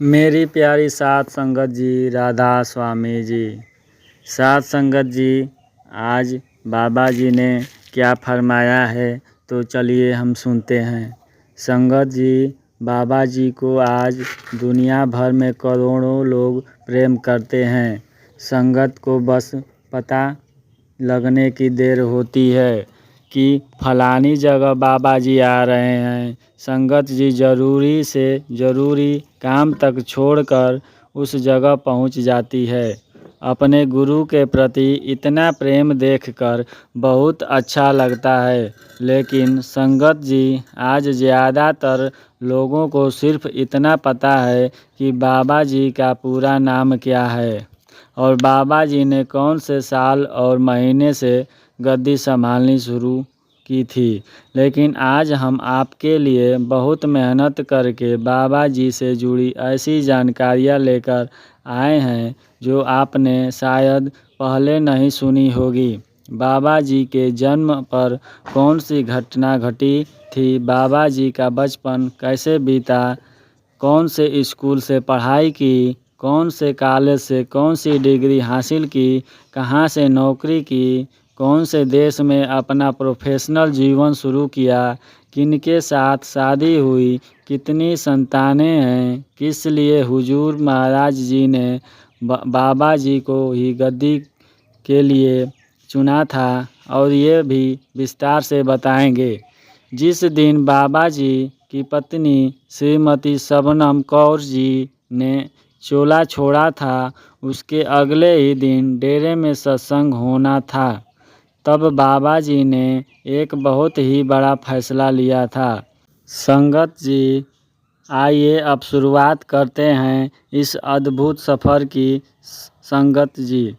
मेरी प्यारी साध संगत जी, राधा स्वामी जी। साध संगत जी, आज बाबा जी ने क्या फरमाया है तो चलिए हम सुनते हैं। संगत जी, बाबा जी को आज दुनिया भर में करोड़ों लोग प्रेम करते हैं। संगत को बस पता लगने की देर होती है कि फलानी जगह बाबा जी आ रहे हैं। संगत जी ज़रूरी से ज़रूरी काम तक छोड़कर उस जगह पहुंच जाती है। अपने गुरु के प्रति इतना प्रेम देखकर बहुत अच्छा लगता है। लेकिन संगत जी, आज ज़्यादातर लोगों को सिर्फ इतना पता है कि बाबा जी का पूरा नाम क्या है और बाबा जी ने कौन से साल और महीने से गद्दी संभालनी शुरू की थी। लेकिन आज हम आपके लिए बहुत मेहनत करके बाबा जी से जुड़ी ऐसी जानकारियाँ लेकर आए हैं जो आपने शायद पहले नहीं सुनी होगी। बाबा जी के जन्म पर कौन सी घटना घटी थी, बाबा जी का बचपन कैसे बीता, कौन से स्कूल से पढ़ाई की, कौन से कॉलेज से कौन सी डिग्री हासिल की, कहाँ से नौकरी की, कौन से देश में अपना प्रोफेशनल जीवन शुरू किया, किनके साथ शादी हुई, कितनी संतानें हैं, किस लिए हुजूर महाराज जी ने बाबा जी को ही गद्दी के लिए चुना था, और ये भी विस्तार से बताएंगे। जिस दिन बाबा जी की पत्नी श्रीमती शबनम कौर जी ने चोला छोड़ा था, उसके अगले ही दिन डेरे में सत्संग होना था। तब बाबा जी ने एक बहुत ही बड़ा फैसला लिया था। संगत जी, आइए अब शुरुआत करते हैं इस अद्भुत सफ़र की। संगत जी,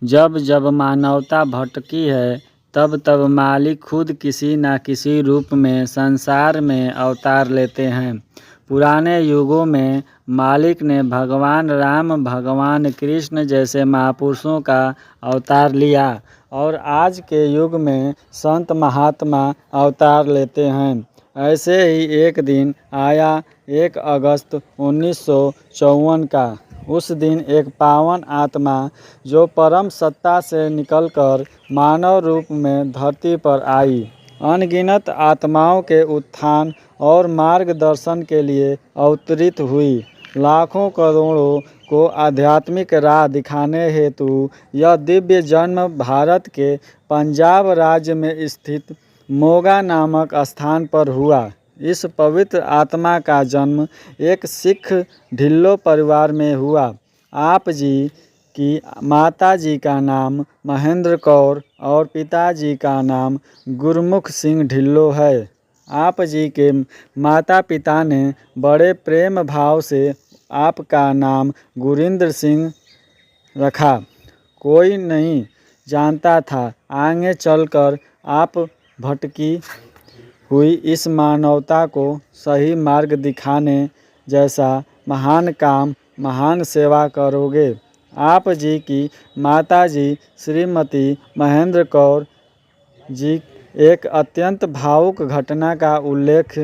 जब जब मानवता भटकी है, तब तब मालिक खुद किसी न किसी रूप में संसार में अवतार लेते हैं। पुराने युगों में मालिक ने भगवान राम, भगवान कृष्ण जैसे महापुरुषों का अवतार लिया, और आज के युग में संत महात्मा अवतार लेते हैं। ऐसे ही एक दिन आया 1 अगस्त 1954 का। उस दिन एक पावन आत्मा जो परम सत्ता से निकलकर मानव रूप में धरती पर आई, अनगिनत आत्माओं के उत्थान और मार्गदर्शन के लिए अवतरित हुई। लाखों करोड़ों को आध्यात्मिक राह दिखाने हेतु यह दिव्य जन्म भारत के पंजाब राज्य में स्थित मोगा नामक स्थान पर हुआ। इस पवित्र आत्मा का जन्म एक सिख ढिल्लो परिवार में हुआ। आप जी की माता जी का नाम महेंद्र कौर और पिताजी का नाम गुरमुख सिंह ढिल्लो है। आप जी के माता पिता ने बड़े प्रेम भाव से आपका नाम गुरिंद्र सिंह रखा। कोई नहीं जानता था आगे चलकर आप भटकी हुई इस मानवता को सही मार्ग दिखाने जैसा महान काम, महान सेवा करोगे। आप जी की माता जी श्रीमती महेंद्र कौर जी एक अत्यंत भावुक घटना का उल्लेख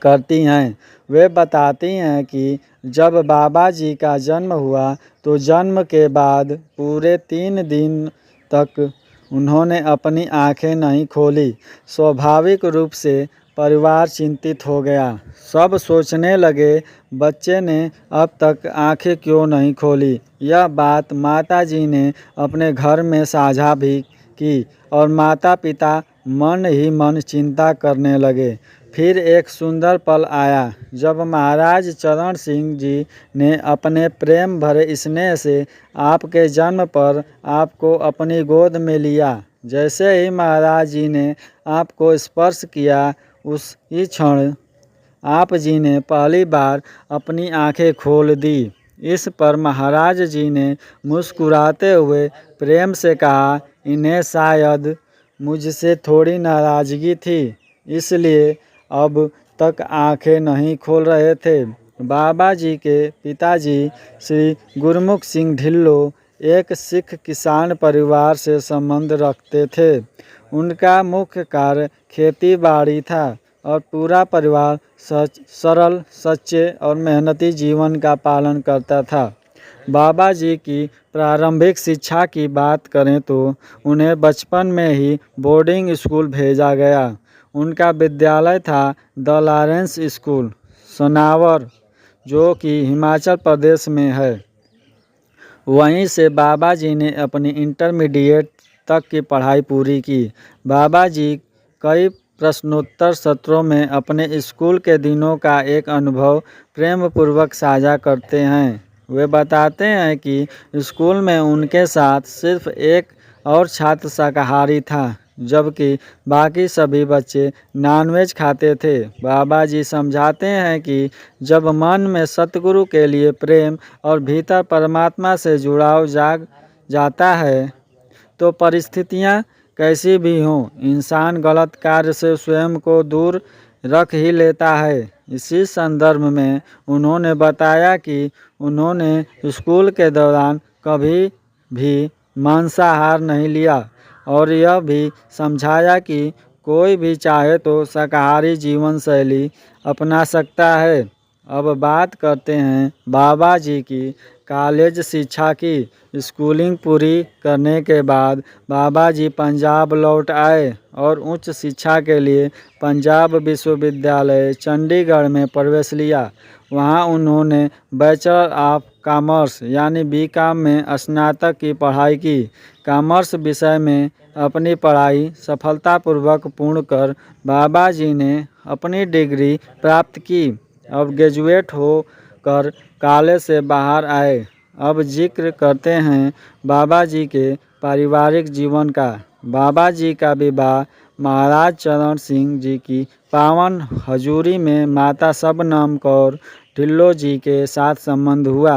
करती हैं। वे बताती हैं कि जब बाबा जी का जन्म हुआ तो जन्म के बाद पूरे 3 दिन तक उन्होंने अपनी आंखें नहीं खोली। स्वाभाविक रूप से परिवार चिंतित हो गया। सब सोचने लगे, बच्चे ने अब तक आंखें क्यों नहीं खोली। यह बात माता जी ने अपने घर में साझा भी की और माता पिता मन ही मन चिंता करने लगे। फिर एक सुंदर पल आया जब महाराज चरण सिंह जी ने अपने प्रेम भरे स्नेह से आपके जन्म पर आपको अपनी गोद में लिया। जैसे ही महाराज जी ने आपको स्पर्श किया, उसी क्षण आप जी ने पहली बार अपनी आंखें खोल दी। इस पर महाराज जी ने मुस्कुराते हुए प्रेम से कहा, इन्हें शायद मुझसे थोड़ी नाराज़गी थी, इसलिए अब तक आंखें नहीं खोल रहे थे। बाबा जी के पिताजी श्री गुरमुख सिंह ढिल्लो एक सिख किसान परिवार से संबंध रखते थे। उनका मुख्य कार्य खेती बाड़ी था। और पूरा परिवार सरल, सच्चे और मेहनती जीवन का पालन करता था। बाबा जी की प्रारंभिक शिक्षा की बात करें तो उन्हें बचपन में ही बोर्डिंग स्कूल भेजा गया। उनका विद्यालय था द लॉरेंस स्कूल, सनावर, जो कि हिमाचल प्रदेश में है। वहीं से बाबा जी ने अपनी इंटरमीडिएट तक की पढ़ाई पूरी की। बाबा जी कई प्रश्नोत्तर सत्रों में अपने स्कूल के दिनों का एक अनुभव प्रेमपूर्वक साझा करते हैं। वे बताते हैं कि स्कूल में उनके साथ सिर्फ एक और छात्र शाकाहारी था, जबकि बाकी सभी बच्चे नॉनवेज खाते थे। बाबा जी समझाते हैं कि जब मन में सतगुरु के लिए प्रेम और भीतर परमात्मा से जुड़ाव जाग जाता है तो परिस्थितियाँ कैसी भी हों, इंसान गलत कार्य से स्वयं को दूर रख ही लेता है। इसी संदर्भ में उन्होंने बताया कि उन्होंने स्कूल के दौरान कभी भी मांसाहार नहीं लिया और यह भी समझाया कि कोई भी चाहे तो शाकाहारी जीवन शैली अपना सकता है। अब बात करते हैं बाबा जी की कॉलेज शिक्षा की। स्कूलिंग पूरी करने के बाद बाबा जी पंजाब लौट आए और उच्च शिक्षा के लिए पंजाब विश्वविद्यालय चंडीगढ़ में प्रवेश लिया। वहां उन्होंने बैचलर ऑफ कॉमर्स यानी बीकॉम में स्नातक की पढ़ाई की। कॉमर्स विषय में अपनी पढ़ाई सफलतापूर्वक पूर्ण कर बाबा जी ने अपनी डिग्री प्राप्त की। अब ग्रेजुएट होकर कॉलेज से बाहर आए। अब जिक्र करते हैं बाबा जी के पारिवारिक जीवन का। बाबा जी का विवाह महाराज चरण सिंह जी की पावन हजूरी में माता शबनम कौर ढिल्लों जी के साथ संबंध हुआ।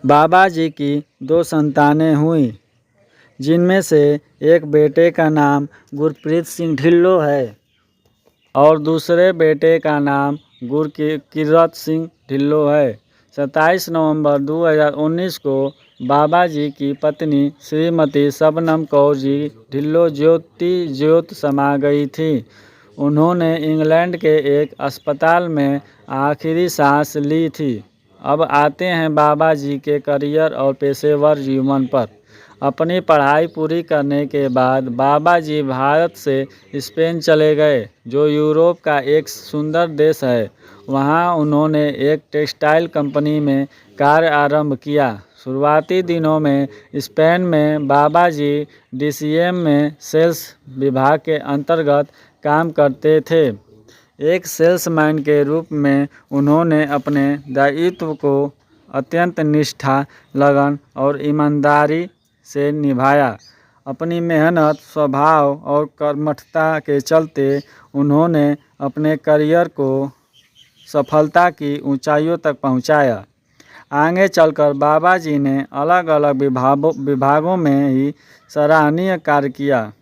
बाबा जी की 2 संतानें हुई, जिनमें से एक बेटे का नाम गुरप्रीत सिंह ढिल्लों है और दूसरे बेटे का नाम गुरकीरत सिंह ढिल्लों है। 27 नवंबर 2019 को बाबा जी की पत्नी श्रीमती शबनम कौर जी ढिल्लों ज्योति ज्योत समा गई थी। उन्होंने इंग्लैंड के एक अस्पताल में आखिरी सांस ली थी। अब आते हैं बाबा जी के करियर और पेशेवर जीवन पर। अपनी पढ़ाई पूरी करने के बाद बाबा जी भारत से स्पेन चले गए, जो यूरोप का एक सुंदर देश है। वहां उन्होंने एक टेक्सटाइल कंपनी में कार्य आरंभ किया। शुरुआती दिनों में स्पेन में बाबा जी डीसीएम में सेल्स विभाग के अंतर्गत काम करते थे। एक सेल्समैन के रूप में उन्होंने अपने दायित्व को अत्यंत निष्ठा, लगन और ईमानदारी से निभाया। अपनी मेहनत, स्वभाव और कर्मठता के चलते उन्होंने अपने करियर को सफलता की ऊंचाइयों तक पहुंचाया। आगे चलकर बाबा जी ने अलग अलग विभागों में ही सराहनीय कार्य किया।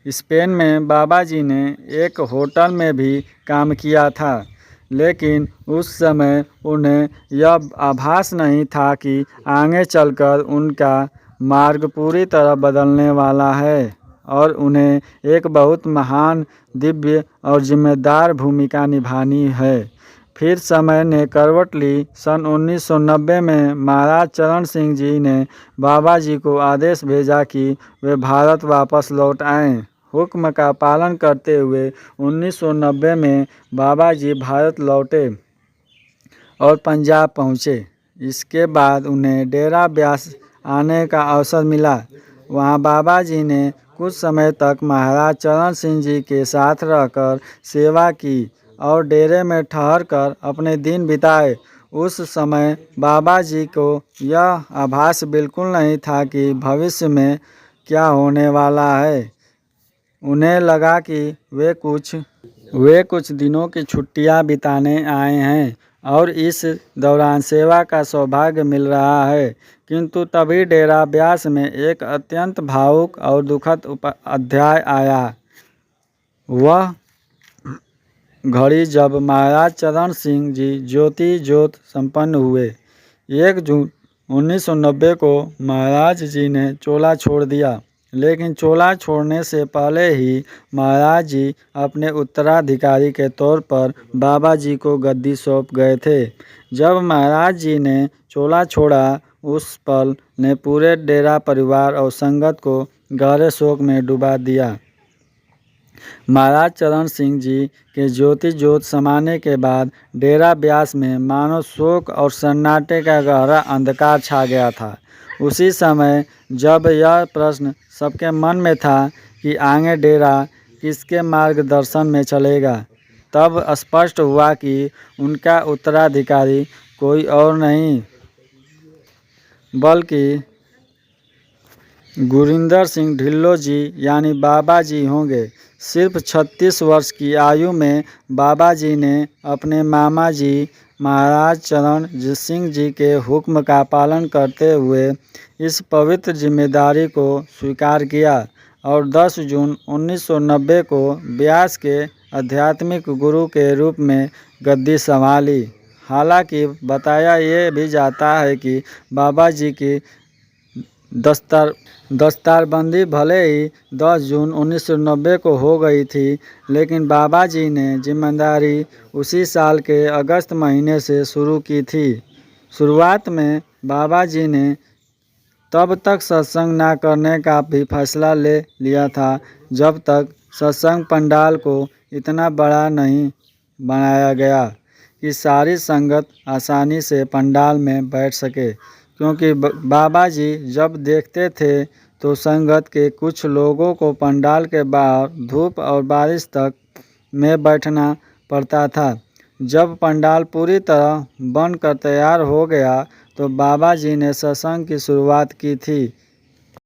स्पेन में बाबा जी ने एक होटल में भी काम किया था, लेकिन उस समय उन्हें यह आभास नहीं था कि आगे चलकर उनका मार्ग पूरी तरह बदलने वाला है और उन्हें एक बहुत महान, दिव्य और जिम्मेदार भूमिका निभानी है। फिर समय ने करवट ली। सन 1990 में महाराज चरण सिंह जी ने बाबा जी को आदेश भेजा कि वे भारत वापस लौट आएं। हुक्म का पालन करते हुए 1990 में बाबा जी भारत लौटे और पंजाब पहुँचे। इसके बाद उन्हें डेरा ब्यास आने का अवसर मिला। वहां बाबा जी ने कुछ समय तक महाराज चरण सिंह जी के साथ रहकर सेवा की और डेरे में ठहरकर अपने दिन बिताए। उस समय बाबा जी को यह आभास बिल्कुल नहीं था कि भविष्य में क्या होने वाला है। उन्हें लगा कि वे कुछ दिनों की छुट्टियां बिताने आए हैं और इस दौरान सेवा का सौभाग्य मिल रहा है। किंतु तभी डेरा ब्यास में एक अत्यंत भावुक और दुखद अध्याय आया। वह घड़ी जब महाराज चरण सिंह जी ज्योति ज्योत संपन्न हुए। 1 जून 1990 को महाराज जी ने चोला छोड़ दिया लेकिन चोला छोड़ने से पहले ही महाराज जी अपने उत्तराधिकारी के तौर पर बाबा जी को गद्दी सौंप गए थे। जब महाराज जी ने चोला छोड़ा, उस पल ने पूरे डेरा परिवार और संगत को गहरे शोक में डुबा दिया। महाराज चरण सिंह जी के ज्योति ज्योत समाने के बाद डेरा ब्यास में मानो शोक और सन्नाटे का गहरा अंधकार छा गया था। उसी समय जब यह प्रश्न सबके मन में था कि आगे डेरा किसके मार्गदर्शन में चलेगा, तब स्पष्ट हुआ कि उनका उत्तराधिकारी कोई और नहीं बल्कि गुरिंदर सिंह ढिल्लों जी यानी बाबा जी होंगे। सिर्फ 36 वर्ष की आयु में बाबा जी ने अपने मामा जी महाराज चरण सिंह जी के हुक्म का पालन करते हुए इस पवित्र जिम्मेदारी को स्वीकार किया और 10 जून 1990 को ब्यास के आध्यात्मिक गुरु के रूप में गद्दी संभाली। हालांकि बताया ये भी जाता है कि बाबा जी की दस्तारबंदी भले ही 10 जून 1990 को हो गई थी, लेकिन बाबा जी ने जिम्मेदारी उसी साल के अगस्त महीने से शुरू की थी। शुरुआत में बाबा जी ने तब तक सत्संग ना करने का भी फैसला ले लिया था जब तक सत्संग पंडाल को इतना बड़ा नहीं बनाया गया कि सारी संगत आसानी से पंडाल में बैठ सके, क्योंकि बाबा जी जब देखते थे तो संगत के कुछ लोगों को पंडाल के बाहर धूप और बारिश तक में बैठना पड़ता था। जब पंडाल पूरी तरह बनकर तैयार हो गया तो बाबा जी ने सत्संग की शुरुआत की थी।